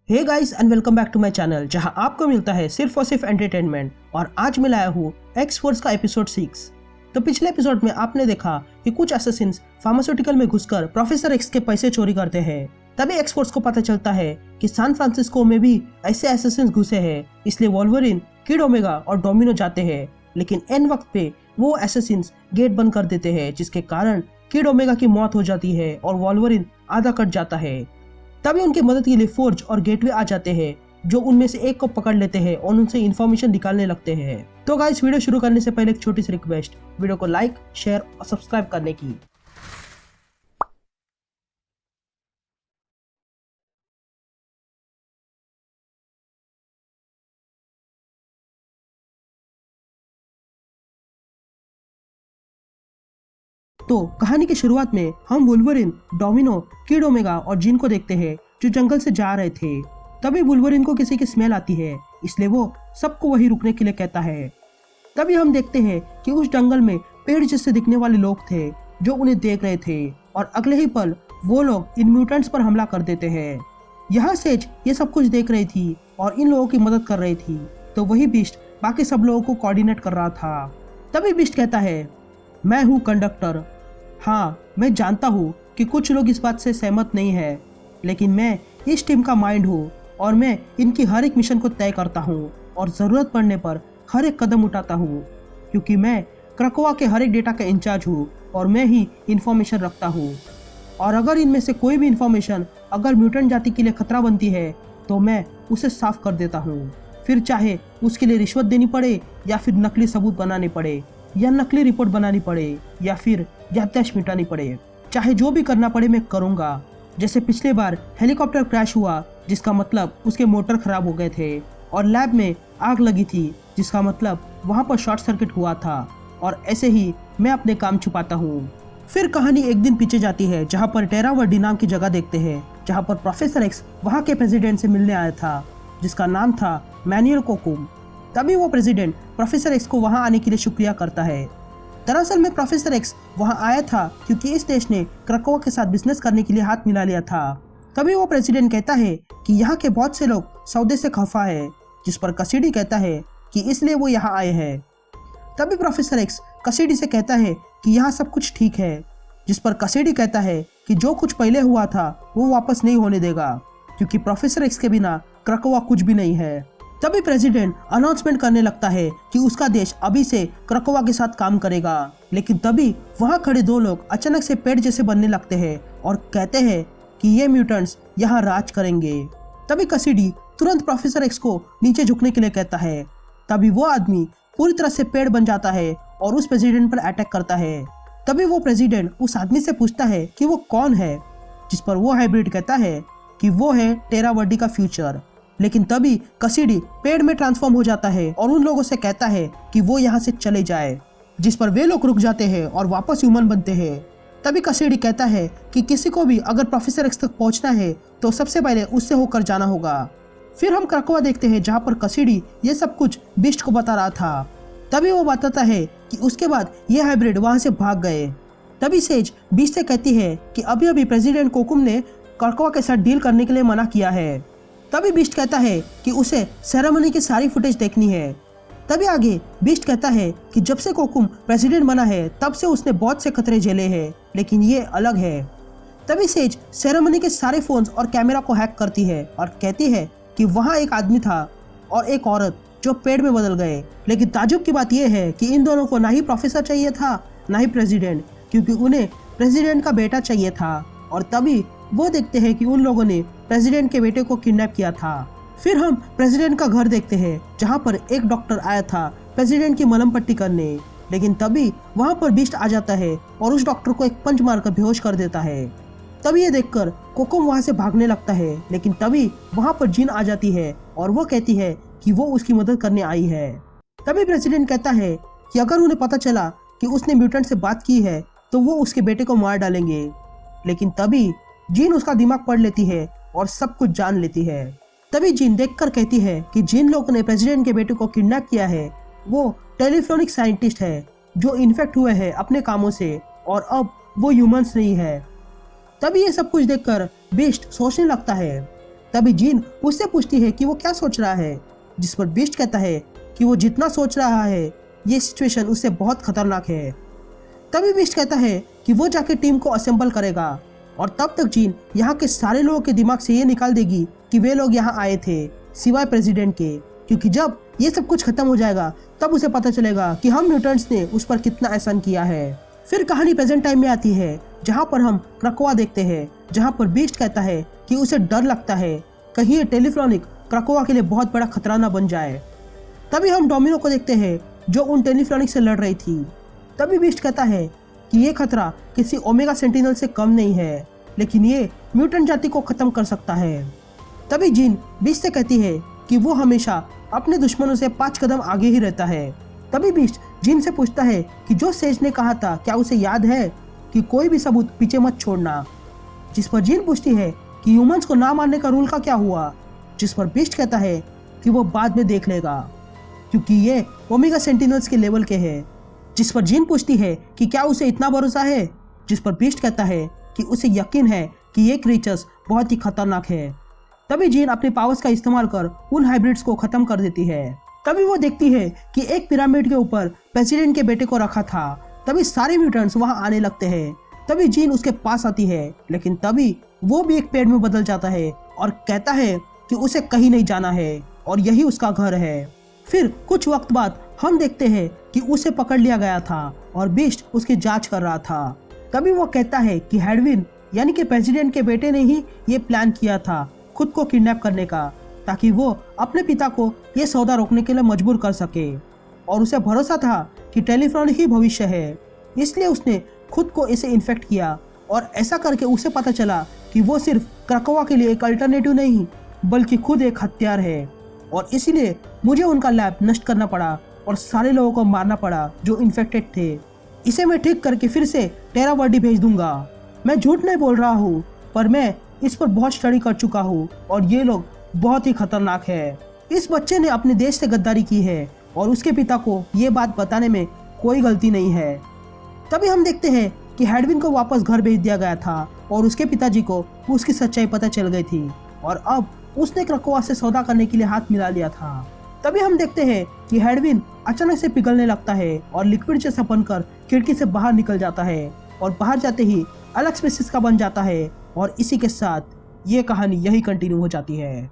Hey guys and welcome back to my channel जहां आपको मिलता है सिर्फ और सिर्फ एंटरटेनमेंट। और आज मैं लाया हूँ एक्स फोर्स का एपिसोड 6। तो पिछले एपिसोड में आपने देखा कि कुछ असैसिन्स फार्मास्यूटिकल में घुसकर प्रोफेसर एक्स के पैसे चोरी करते हैं। तभी एक्स फोर्स को पता चलता है कि सैन फ्रांसिस्को में भी ऐसे असैसिन्स घुसे हैं, इसलिए वोल्वरिन, किड ओमेगा और डोमिनो जाते हैं। लेकिन एन वक्त पे वो असैसिन्स गेट बंद कर देते हैं, जिसके कारण किड ओमेगा की मौत हो जाती है और वोल्वरिन आधा कट जाता है। तभी उनकी मदद के लिए फोर्ज और गेटवे आ जाते हैं, जो उनमें से एक को पकड़ लेते हैं और उनसे इन्फॉर्मेशन निकालने लगते हैं। तो गाइस, वीडियो शुरू करने से पहले एक छोटी सी रिक्वेस्ट, वीडियो को लाइक, शेयर और सब्सक्राइब करने की। तो कहानी की शुरुआत में हम वुल्वरिन, डोमिनो, किड ओमेगा और जिन को देखते हैं, जो जंगल से जा रहे थे। तभी वुल्वरिन को किसी की स्मेल आती है, इसलिए वो सबको वहीं रुकने के लिए कहता है। तभी हम देखते हैं कि उस जंगल में पेड़ जैसे दिखने वाले लोग थे जो उन्हें देख रहे थे, और अगले ही पल वो लोग इन म्यूटेंट्स पर हमला कर देते हैं। यहाँ सेज ये सब कुछ देख रही थी और इन लोगों की मदद कर रही थी, तो वही बिस्ट बाकी सब लोगों को कोऑर्डिनेट कर रहा था। तभी बिस्ट कहता है, मैं हूँ कंडक्टर। हाँ, मैं जानता हूँ कि कुछ लोग इस बात से सहमत नहीं है, लेकिन मैं इस टीम का माइंड हूँ और मैं इनकी हर एक मिशन को तय करता हूँ और ज़रूरत पड़ने पर हर एक कदम उठाता हूँ, क्योंकि मैं क्रकोआ के हर एक डेटा का इंचार्ज हूँ और मैं ही इन्फॉर्मेशन रखता हूँ। और अगर इनमें से कोई भी इन्फॉर्मेशन अगर म्यूटेंट जाति के लिए खतरा बनती है तो मैं उसे साफ कर देता हूँ, फिर चाहे उसके लिए रिश्वत देनी पड़े या फिर नकली सबूत बनाने पड़े या नकली रिपोर्ट बनानी पड़े या फिर याददाश्त मिटानी पड़े, चाहे जो भी करना पड़े मैं करूँगा। जैसे पिछले बार हेलीकॉप्टर क्रैश हुआ, जिसका मतलब उसके मोटर खराब हो गए थे, और लैब में आग लगी थी, जिसका मतलब वहाँ पर शॉर्ट सर्किट हुआ था, और ऐसे ही मैं अपने काम छुपाता हूँ। फिर कहानी एक दिन पीछे जाती है, जहाँ पर टेरा वर्डी नाम की जगह देखते हैं, जहाँ पर प्रोफेसर एक्स वहाँ के प्रेसिडेंट से मिलने आया था, जिसका नाम था मैनुअल कोकुम। तभी वो प्रेसिडेंट प्रोफेसर एक्स को वहाँ आने के लिए शुक्रिया करता है। दरअसल में प्रोफेसर एक्स वहाँ आया था क्योंकि इस देश ने क्रकोआ के साथ बिजनेस करने के लिए हाथ मिला लिया था। तभी वो प्रेसिडेंट कहता है कि यहाँ के बहुत से लोग सौदे से खफा है, जिस पर कसीडी कहता है कि इसलिए वो यहाँ आए हैं। तभी प्रोफेसर एक्स कसीडी से कहता है कि यहाँ सब कुछ ठीक है, जिस पर कसीडी कहता है कि जो कुछ पहले हुआ था वो वापस नहीं होने देगा, क्योंकि प्रोफेसर एक्स के बिना क्रकोआ कुछ भी नहीं है। तभी प्रेसिडेंट अनाउंसमेंट करने लगता है कि उसका देश अभी से क्रकोआ के साथ काम करेगा। लेकिन तभी वहाँ खड़े दो लोग अचानक से पेड़ जैसे बनने लगते हैं और कहते हैं कि ये म्यूटेंट्स यहाँ राज करेंगे। तभी कसीडी तुरंत प्रोफेसर एक्स को नीचे झुकने के लिए कहता है। तभी वो आदमी पूरी तरह से पेड़ बन जाता है और उस प्रेसिडेंट पर अटैक करता है। तभी वो प्रेसिडेंट उस आदमी से पूछता है कि वो कौन है, जिस पर वो हाइब्रिड कहता है कि वो है टेरा वर्डी का फ्यूचर। लेकिन तभी कसीडी पेड़ में ट्रांसफॉर्म हो जाता है और उन लोगों से कहता है कि वो यहाँ से चले जाए, जिस पर वे लोग रुक जाते हैं और वापस ह्यूमन बनते हैं। तभी कसीडी कहता है कि किसी को भी अगर प्रोफेसर एक्स तक पहुँचना है तो सबसे पहले उससे होकर जाना होगा। फिर हम क्रकोआ देखते हैं, जहाँ पर कसीडी ये सब कुछ बिस्ट को बता रहा था। तभी वो बताता है कि उसके बाद ये हाइब्रिड वहाँ से भाग गए। तभी सेज बिस्ट से कहती है कि अभी अभी प्रेसिडेंट कोकुम ने क्रकोआ के साथ डील करने के लिए मना किया है। तभी बिस्ट कहता है कि उसे सेरेमनी की सारी फुटेज देखनी है। तभी आगे बिस्ट कहता है कि जब से कोकुम प्रेसिडेंट बना है तब से उसने बहुत से खतरे झेले हैं, लेकिन ये अलग है। तभी सेज सेरेमनी के सारे फोन्स और कैमरा को हैक करती है और कहती है कि वहाँ एक आदमी था और एक औरत जो पेड़ में बदल गए। लेकिन ताजुब की बात यह है कि इन दोनों को ना ही प्रोफेसर चाहिए था ना ही प्रेसिडेंट, क्योंकि उन्हें प्रेसिडेंट का बेटा चाहिए था। और तभी वो देखते हैं कि उन लोगों ने प्रेसिडेंट के बेटे को किडनैप किया था। फिर हम प्रेसिडेंट का घर देखते हैं, जहाँ पर एक डॉक्टर आया था प्रेसिडेंट की मलहम पट्टी करने। लेकिन तभी वहाँ पर बिस्ट आ जाता है और उस डॉक्टर को एक पंच मारकर बेहोश कर देता है। तभी ये देखकर कोकुम वहाँ से भागने लगता है, लेकिन तभी वहाँ पर जिन आ जाती है और वो कहती है कि वो उसकी मदद करने आई है। तभी प्रेसिडेंट कहता है कि अगर उन्हें पता चला कि उसने म्यूटेंट से बात की है तो वो उसके बेटे को मार डालेंगे। लेकिन तभी जिन उसका दिमाग पढ़ लेती है और सब कुछ जान लेती है। तभी जिन देखकर कहती है कि जिन लोगों ने प्रेसिडेंट के बेटे को किडनैप किया है वो टेलीफोनिक साइंटिस्ट है जो इन्फेक्ट हुए हैं अपने कामों से, और अब वो ह्यूमंस नहीं है। तभी ये सब कुछ देखकर बिस्ट सोचने लगता है तभी जीन उससे पूछती है कि वो क्या सोच रहा है, जिस पर बीस्ट कहता है कि वो जितना सोच रहा है ये सिचुएशन उससे बहुत खतरनाक है। तभी बीस्ट कहता है कि वो जाके टीम को असेंबल करेगा और तब तक जीन यहाँ के सारे लोगों के दिमाग से ये निकाल देगी कि वे लोग यहाँ आए थे सिवाय प्रेसिडेंट के, क्योंकि जब ये सब कुछ खत्म हो जाएगा तब उसे पता चलेगा कि हम म्यूटेंट्स ने उस पर कितना एहसान किया है। फिर कहानी प्रेजेंट टाइम में आती है जहाँ पर हम क्रकोआ देखते हैं, जहाँ पर बीस्ट कहता है कि उसे डर लगता है कहीं ये टेलीफ्लोनिक क्रकोआ के लिए बहुत बड़ा खतरा न बन जाए। तभी हम डोमिनो को देखते हैं जो उन टेलीफ्लोनिक से लड़ रही थी। तभी बीस्ट कहता है कि ये खतरा किसी ओमेगा सेंटिनल से कम नहीं है, लेकिन ये म्यूटेंट जाति को खत्म कर सकता है। तभी जीन बीस्ट से कहती है कि वो हमेशा अपने दुश्मनों से 5 कदम आगे ही रहता है। तभी बीस्ट जीन से पूछता है कि जो सेज ने कहा था क्या उसे याद है कि कोई भी सबूत पीछे मत छोड़ना, जिस पर जीन पूछती है कि ह्यूमंस को ना मारने का रूल का क्या हुआ, जिस पर बीस्ट कहता है कि वो बाद में देख लेगा क्योंकि ये ओमेगा सेंटिनल्स के लेवल के हैं। जिस पर जीन पूछती है कि क्या उसे इतना भरोसा है, जिस पर बीस्ट कहता है कि उसे यकीन है कि ये क्रीचर्स बहुत ही खतरनाक है। तभी जीन अपने पावर्स का इस्तेमाल कर उन हाइब्रिड्स को खत्म कर देती है। तभी वो देखती है कि एक पिरामिड के ऊपर प्रेसिडेंट के बेटे को रखा था। तभी सारे म्यूटेंट्स वहां आने लगते हैं। तभी जीन उसके पास आती है, लेकिन तभी वो भी एक पेड़ में बदल जाता है और कहता है कि उसे कहीं नहीं जाना है और यही उसका घर है। फिर कुछ वक्त बाद हम देखते हैं कि उसे पकड़ लिया गया था और बीस्ट उसकी जांच कर रहा था। तभी वो कहता है कि हेडविन यानी कि प्रेसिडेंट के बेटे ने ही ये प्लान किया था खुद को किडनैप करने का, ताकि वो अपने पिता को ये सौदा रोकने के लिए मजबूर कर सके। और उसे भरोसा था कि टेलीफ्लोनिक ही भविष्य है, इसलिए उसने खुद को इसे इन्फेक्ट किया और ऐसा करके उसे पता चला कि वो सिर्फ क्रकोआ के लिए एक अल्टरनेटिव नहीं बल्कि खुद एक हथियार है। और इसीलिए मुझे उनका लैब नष्ट करना पड़ा और सारे लोगों को मारना पड़ा जो इन्फेक्टेड थे। इसे मैं ठीक करके फिर से टेरावर्डी भेज दूंगा। मैं झूठ नहीं बोल रहा हूँ, पर मैं इस पर बहुत स्टडी कर चुका हूँ और ये लोग बहुत ही खतरनाक है। इस बच्चे ने अपने देश से गद्दारी की है और उसके पिता को ये बात बताने में कोई गलती नहीं है। तभी हम देखते हैं कि हेडविन को वापस घर भेज दिया गया था और उसके पिताजी को उसकी सच्चाई पता चल गई थी और अब उसने क्रकोआ से सौदा करने के लिए हाथ मिला लिया था। तभी हम देखते हैं कि हेडविन अचानक से पिघलने लगता है और लिक्विड जैसा बनकर खिड़की से बाहर निकल जाता है और बाहर जाते ही अलग स्पीशीज का बन जाता है। और इसी के साथ ये कहानी यही कंटिन्यू हो जाती है।